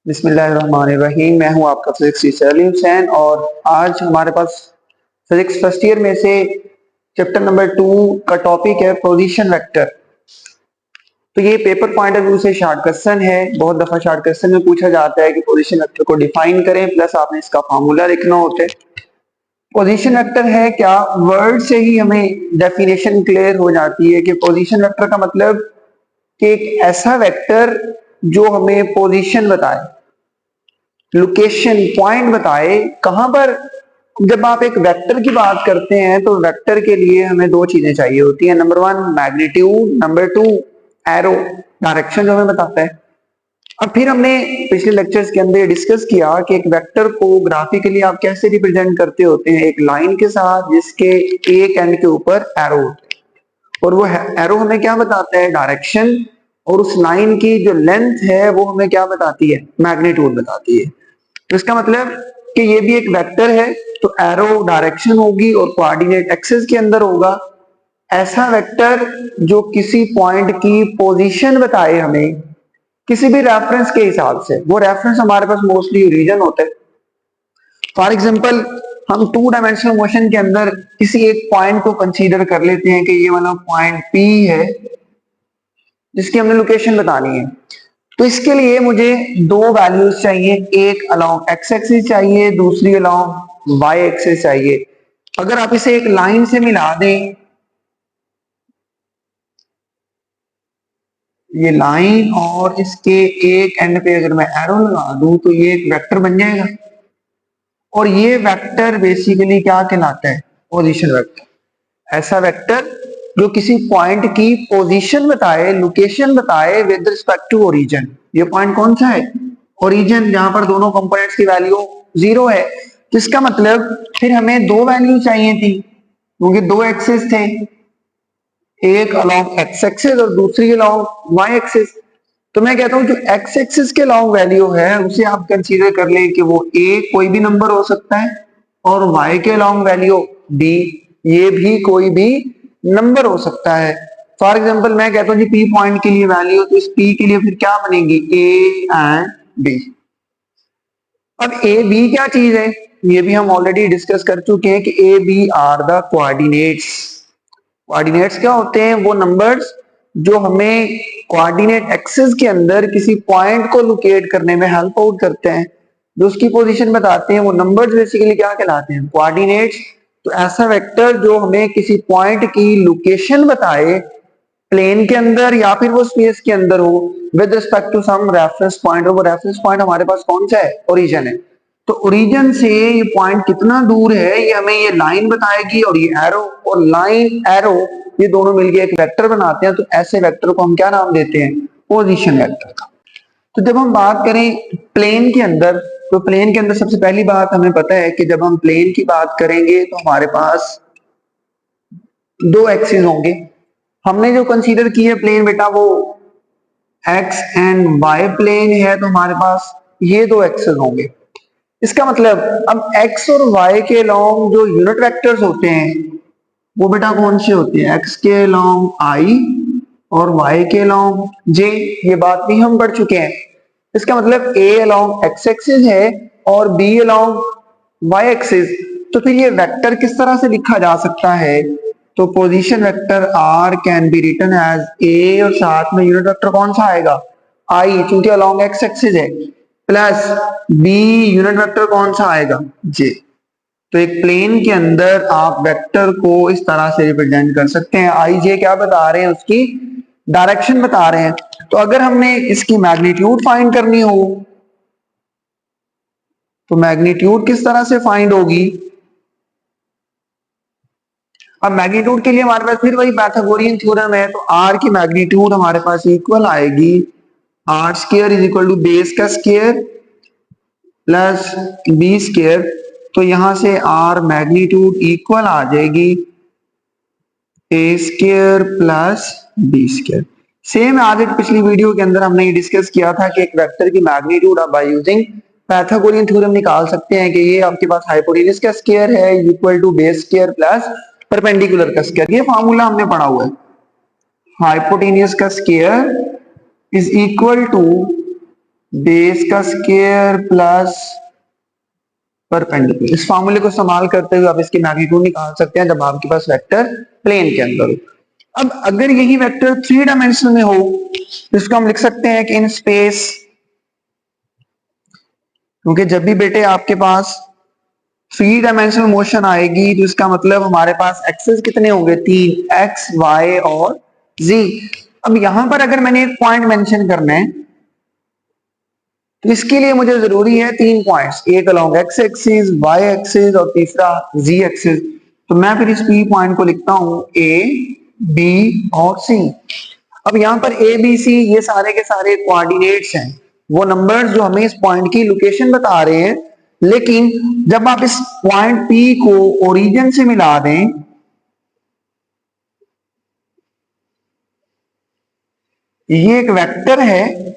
बिस्मिल्लाहिर्रहमानिर्रहीम। मैं हूं आपका फिजिक्स टीचर अली हुसैन और आज हमारे पास फिजिक्स फर्स्ट ईयर में से चैप्टर नंबर 2 का टॉपिक है पोजीशन वेक्टर। तो ये पेपर पॉइंट ऑफ व्यू से शॉर्ट क्वेश्चन है। बहुत दफा शॉर्ट क्वेश्चन में पूछा जाता है कि पोजीशन वेक्टर को डिफाइन करें, प्लस आपने इसका फार्मूला लिखना होता है। पोजीशन वेक्टर है क्या, वर्ड से ही हमें डेफिनेशन क्लियर हो जाती है कि पोजीशन वेक्टर का मतलब कि एक ऐसा वेक्टर जो हमें पोजीशन बताए, लोकेशन पॉइंट बताए कहां पर। जब आप एक वेक्टर की बात करते हैं तो वेक्टर के लिए हमें दो चीजें चाहिए होती हैं। Number 1 magnitude, number 2 arrow, direction जो हमें बताता है। अब फिर हमने पिछले लेक्चर्स के अंदर डिस्कस किया कि एक वेक्टर को ग्राफिकली आप कैसे रिप्रेजेंट करते होते हैं, एक लाइन के साथ जिसके एक एंड के ऊपर एरो होते हैं। और वो एरो हमें क्या बताता है, डायरेक्शन। और उस लाइन की जो लेंथ है वो हमें क्या बताती है, मैग्नीट्यूड बताती है। तो इसका मतलब कि ये भी एक वेक्टर है, तो एरो डायरेक्शन होगी और कोऑर्डिनेट एक्सिस के अंदर होगा। ऐसा वेक्टर जो किसी पॉइंट की पोजीशन बताए हमें किसी भी रेफरेंस के हिसाब से। वो रेफरेंस हमारे पास मोस्टली रीजन होते हैं। फॉर एग्जांपल हम 2 डायमेंशनल मोशन के अंदर किसी एक पॉइंट को कंसीडर कर लेते हैं कि ये वाला पॉइंट P है जिसकी हमने लोकेशन बतानी है। तो इसके लिए मुझे दो वैल्यूज चाहिए, एक अलोंग एक्स एक्सिस चाहिए, दूसरी अलोंग वाई एक्सिस चाहिए। अगर आप इसे एक लाइन से मिला दें, ये लाइन और इसके एक एंड पे अगर मैं एरो लगा दूं तो ये एक वेक्टर बन जाएगा। और ये वेक्टर बेसिकली क्या कहलाता है, पोजीशन वेक्टर। ऐसा वेक्टर जो किसी पॉइंट की पोजीशन बताए, लोकेशन बताए विद रिस्पेक्ट टू ओरिजिन। ये पॉइंट कौन सा है, ओरिजिन, जहां पर दोनों कंपोनेंट्स की वैल्यू 0 है। जिसका मतलब फिर हमें दो वैल्यू चाहिए थी क्योंकि दो एक्सिस थे, एक अलोंग एक्स एक्सिस और दूसरी अलोंग वाई एक्सिस। तो मैं कहता हूं जो एक्स एक्सिस के लॉन्ग वैल्यू है उसे आप कंसीडर कर लें कि वो ए कोई भी नंबर हो सकता है और वाई के लॉन्ग वैल्यू बी, ये भी कोई भी नंबर हो सकता है। फॉर एग्जांपल मैं कहता हूं जी पी पॉइंट के लिए वैल्यू, तो इस पी के लिए फिर क्या बनेगी, ए एंड बी। अब ए बी क्या चीज है, ये भी हम ऑलरेडी डिस्कस कर चुके हैं कि A B are the coordinates. Coordinates क्या होते हैं, वो नंबर्स जो हमें कोऑर्डिनेट एक्सिस के अंदर किसी पॉइंट को लोकेट करने में हेल्प आउट करते हैं, जो उसकी पोजीशन बताते हैं। वो नंबर्स बेसिकली क्या कहलाते हैं, कोऑर्डिनेट्स। तो ऐसा वेक्टर जो हमें किसी पॉइंट की लोकेशन बताए प्लेन के अंदर या फिर वो स्पेस के अंदर हो with respect to some reference point, और वो रेफरेंस पॉइंट हमारे पास कौन सा है, ओरिजिन है। तो ओरिजिन से ये पॉइंट कितना दूर है ये हमें ये लाइन बताएगी, और ये एरो और लाइन एरो ये दोनों मिलकर एक वेक्टर बनाते हैं। तो ऐसे वेक्टर को हम क्या नाम देते हैं, पोजीशन वेक्टर का। तो जब हम बात करें प्लेन के अंदर, तो प्लेन के अंदर सबसे पहली बात हमें पता है कि जब हम प्लेन की बात करेंगे तो हमारे पास दो एक्सिस होंगे। हमने जो कंसीडर की है प्लेन बेटा वो एक्स एंड वाई प्लेन है, तो हमारे पास ये दो एक्सिस होंगे। इसका मतलब अब एक्स और वाई के लॉन्ग जो यूनिट वेक्टर्स होते हैं वो बेटा कौन से होते हैं, एक्स के लॉन्ग आई और वाई के लॉन्ग जे। ये बात भी हम पढ़ चुके हैं। इसका मतलब ए अलॉन्ग एक्स एक्सिस है और बी अलॉन्ग वाई एक्सिस। तो फिर ये वेक्टर किस तरह से लिखा जा सकता है, तो position vector r can be written as a और साथ में यूनिट वेक्टर कौन सा आएगा, आई, क्योंकि अलॉन्ग एक्स एक्सिस है, प्लस बी यूनिट वेक्टर कौन सा आएगा, जे। तो एक प्लेन के अंदर आप वेक्टर को इस तरह से रिप्रेजेंट कर सकते हैं। आई जे क्या बता रहे हैं, उसकी डायरेक्शन बता रहे हैं। तो अगर हमने इसकी मैग्नीट्यूड फाइंड करनी हो तो मैग्नीट्यूड किस तरह से फाइंड होगी। अब मैग्नीट्यूड के लिए हमारे पास फिर वही पाइथागोरियन थ्योरम है। तो आर की मैग्नीट्यूड हमारे पास इक्वल आएगी R square is equal to base का स्क्वायर प्लस बी स्क्वायर। तो यहां से आर मैग्नीट्यूड इक्वल आ जाएगी a square plus b square. Same आज एक पिछली वीडियो के अंदर हमने ये डिस्कस किया था कि एक वेक्टर की मैग्नीट्यूड आप बाय यूजिंग पाइथागोरियन थ्योरम निकाल सकते हैं कि ये आपके पास हाइपोटेन्यूज का स्क्वायर है equal to base square plus perpendicular का स्क्वायर। ये फार्मूला हमने पढ़ा हुआ है, हाइपोटेन्यूज का square is equal to base का स्क्वायर प्लस परपेंडिकुलर। इस फॉर्मूले को इस्तेमाल करते हुए आप इसकी मैग्नीट्यूड निकाल सकते हैं जब आपके पास वेक्टर प्लेन के अंदर हो। अब अगर यही वेक्टर 3 डायमेंशन में हो तो इसको हम लिख सकते हैं कि इन स्पेस, क्योंकि जब भी बेटे आपके पास 3 डायमेंशनल मोशन आएगी तो इसका मतलब हमारे पास एक्सेस कितने होंगे, 3, एक्स वाई और जी। अब यहां पर अगर मैंने एक पॉइंट मेंशन करना है तो इसके लिए मुझे जरूरी है 3 पॉइंट्स, एक along x axis, y axis और तीसरा जी एक्सिस। तो मैं फिर इस पी पॉइंट को लिखता हूं ए, बी और सी। अब यहां पर ए बी सी ये सारे के सारे कोऑर्डिनेट्स हैं, वो नंबर्स जो हमें इस पॉइंट की लोकेशन बता रहे हैं। लेकिन जब आप इस पॉइंट पी को ओरिजिन से मिला दें, ये एक वेक्टर है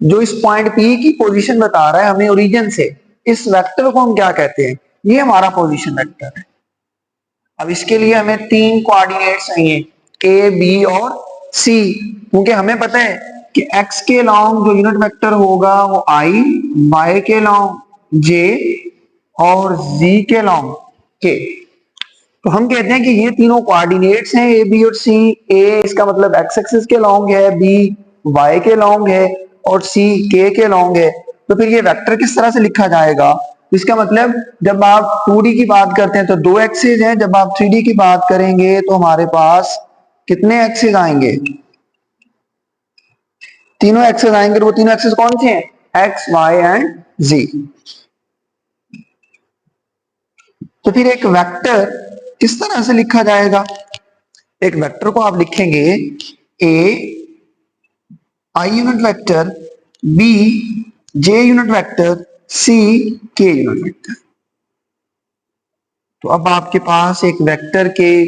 जो इस पॉइंट पी की पोजीशन बता रहा है हमें ओरिजिन से। इस वेक्टर को हम क्या कहते हैं, ये हमारा पोजीशन वेक्टर है। अब इसके लिए हमें 3 कोऑर्डिनेट्स चाहिए, ए बी और सी, क्योंकि हमें पता है कि x के लॉन्ग जो यूनिट वेक्टर होगा वो i, y के लॉन्ग j और z के लॉन्ग k। तो हम कहते हैं कि ये तीनों कोऑर्डिनेट्स हैं ए बी और सी। ए इसका मतलब x एक्सिस के लॉन्ग है, b y के लॉन्ग है और c k के लॉन्ग है। तो फिर ये वेक्टर किस तरह से लिखा जाएगा, इसका मतलब जब आप 2D की बात करते हैं तो 2 एक्सिस हैं, जब आप 3D की बात करेंगे तो हमारे पास कितने एक्सिस आएंगे, तीनों एक्सिस आएंगे। वो तीनों एक्सिस कौन से हैं, एक्स वाई एंड जी। तो फिर एक वेक्टर किस तरह से लिखा जाएगा, एक वेक्टर को आप लिखेंगे a i unit vector, b j unit vector, c k unit vector. तो अब आपके पास एक वेक्टर के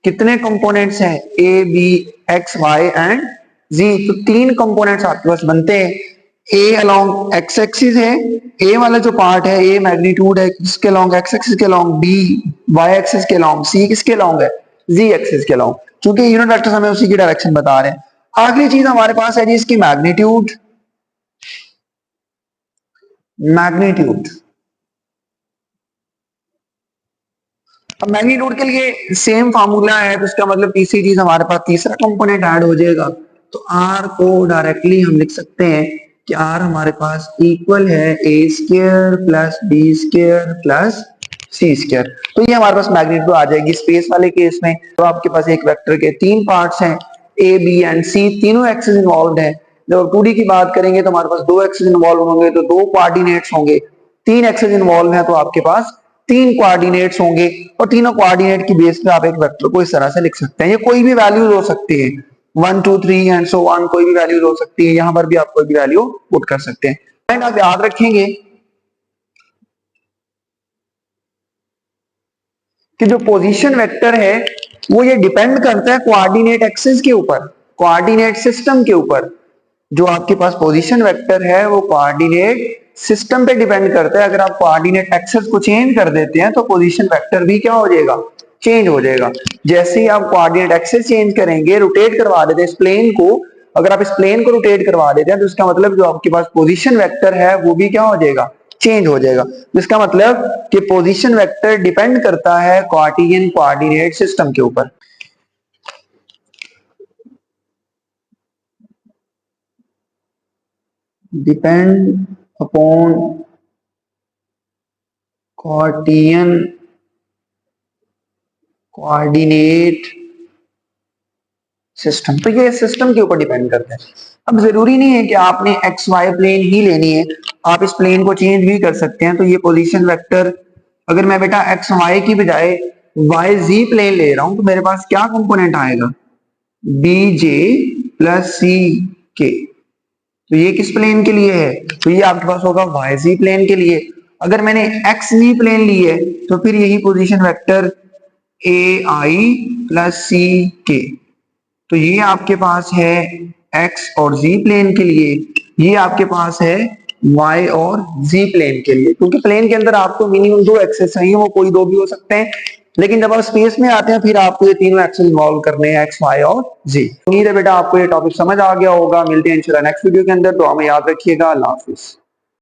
कितने कंपोनेंट्स हैं, a b x y and z. तो 3 कंपोनेंट्स आपके पास बनते हैं। ए अलोंग एक्स एक्सिस है, ए वाला जो पार्ट है ए मैग्नीट्यूड है किसके लॉन्ग, एक्स एक्सिस के लॉन्ग, बी वाई एक्सिस के लॉन्ग, सी किसके लॉन्ग है, जी एक्सिस के लॉन्ग, क्योंकि यूनिट वेक्टर हमें उसी की डायरेक्शन बता रहे हैं। आखिरी चीज हमारे पास है जी इसकी मैग्नीट्यूड। मैग्नीट्यूड, अब मैग्नीट्यूड के लिए सेम फार्मूला है, तो इसका मतलब तीसरी चीज हमारे पास तीसरा कंपोनेंट ऐड हो जाएगा। तो आर को डायरेक्टली हम लिख सकते हैं कि आर हमारे पास इक्वल है a square plus b square plus c square. तो ये हमारे पास मैग्नीट्यूड आ जाएगी। स्पेस वाले केस में तो आपके पास एक वेक्टर के 3 पार्ट्स हैं, ए बी एंड सी, तीनों एक्सिस इन्वॉल्व है। जब 2D की बात करेंगे तो हमारे पास 2 एक्सिस इन्वॉल्व होंगे, तो 2 कोऑर्डिनेट्स होंगे। 3 एक्सिस इन्वॉल्व है तो आपके पास 3 कोऑर्डिनेट्स होंगे, और तीनों कोऑर्डिनेट की बेस पे आप एक वेक्टर को इस तरह से लिख सकते हैं। ये कोई भी वैल्यूज हो सकती है, 1 2 3 एंड सो ऑन, कोई भी वैल्यूज हो सकती है। यहां पर भी आप कोई भी वैल्यू पुट कर सकते हैं। एंड आप याद रखेंगे कि जो पोजीशन वेक्टर है वो ये डिपेंड करता है कोऑर्डिनेट एक्सिस के ऊपर, कोऑर्डिनेट सिस्टम के ऊपर। जो आपके पास पोजीशन वेक्टर है वो कोऑर्डिनेट सिस्टम पे डिपेंड करता है। अगर आप कोऑर्डिनेट एक्सिस को चेंज कर देते हैं तो पोजीशन वेक्टर भी क्या हो जाएगा, चेंज हो जाएगा। जैसे ही आप कोऑर्डिनेट एक्सिस चेंज करेंगे, रोटेट करवा देते हैं इस प्लेन को, अगर आप इस प्लेन को रोटेट करवा देते हैं तो इसका मतलब जो आपके पास पोजीशन वेक्टर है वो भी क्या हो जाएगा, चेंज हो जाएगा। इसका मतलब कि पोजीशन वेक्टर डिपेंड करता है कार्टेशियन कोऑर्डिनेट सिस्टम के ऊपर। Depend upon Cartesian coordinate system. तो ये सिस्टम के ऊपर डिपेंड करता है। अब जरूरी नहीं है कि आपने एक्स वाई प्लेन ही लेनी है, आप इस प्लेन को चेंज भी कर सकते हैं। तो ये पोजीशन वेक्टर, अगर मैं बेटा एक्स वाई की बजाय वाई जी प्लेन ले रहा हूं तो मेरे पास क्या कंपोनेंट आएगा, B J plus c k. तो ये किस प्लेन के लिए है, तो ये आपके पास होगा वाई जी प्लेन के लिए। अगर मैंने एक्स जी प्लेन ली है तो फिर यही position vector a i plus c k. तो ये आपके पास है एक्स और जी प्लेन के लिए, ये आपके पास है वाई और जी प्लेन के लिए। क्योंकि प्लेन के अंदर आपको मिनिमम 2 एक्सेस चाहिए, वो कोई 2 भी हो सकते हैं, लेकिन जब आप स्पेस में आते हैं फिर आपको ये तीनों एक्सेस इन्वॉल्व करने हैं, एक्स, वाई और जी। उम्मीद है बेटा आपको ये टॉपिक समझ आ गया होगा। मिलते हैं इंशाल्लाह नेक्स्ट वीडियो के अंदर, तो हमें याद रखिएगा। अल्लाह हाफिज।